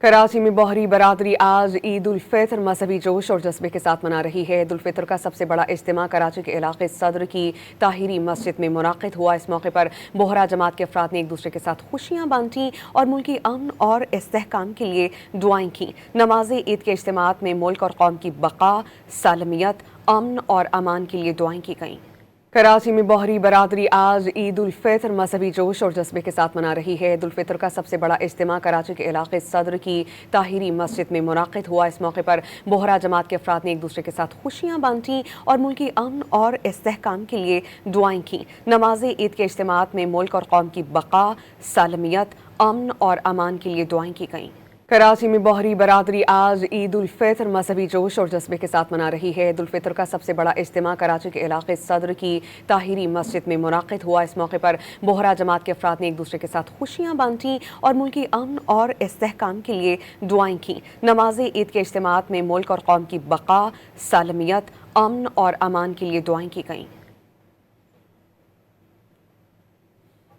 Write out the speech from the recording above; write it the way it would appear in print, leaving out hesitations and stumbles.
कराची में बहरी बरादरी आज ईद उल फितर मजहबी जोश और जज्बे के साथ मना रही है। ईद उल फितर का सबसे बड़ा इज्तिमा कराची के इलाके सदर की ताहिरी मस्जिद में मुनाकिद हुआ। इस मौके पर बोहरा जमात के अफराद ने एक दूसरे के साथ खुशियां बांटी और मुल्की अमन और इस्तेहकाम के लिए दुआएं की। नमाज ईद के इज्तिमात में मुल्क और कौम की बका, सालमियत, अमन और अमान के लिए दुआएं की गईं। कराची में बहरी बरादरी आज ईद उल फितर मजहबी जोश और जज्बे के साथ मना रही है। ईद उल फितर का सबसे बड़ा इज्तिमा कराची के इलाके सदर की ताहिरी मस्जिद में मुनाकिद हुआ। इस मौके पर बोहरा जमात के अफराद ने एक दूसरे के साथ खुशियां बांटी और मुल्की अमन और इस्तेहकाम के लिए दुआएं की। नमाज ईद के इज्तिमात में मुल्क और कौम की बका, सालमियत, अमन और अमान के लिए दुआएं की गईं। कराची में बहरी बरादरी आज ईद उल फितर मजहबी जोश और जज्बे के साथ मना रही है। ईद उल फितर का सबसे बड़ा इज्तिमा कराची के इलाके सदर की ताहिरी मस्जिद में मुनाकिद हुआ। इस मौके पर बोहरा जमात के अफराद ने एक दूसरे के साथ खुशियां बांटी और मुल्की अमन और इस्तेहकाम के लिए दुआएं की। नमाज ईद के इज्तिमात में मुल्क और कौम की बका, सालमियत, अमन और अमान के लिए दुआएं की गईं।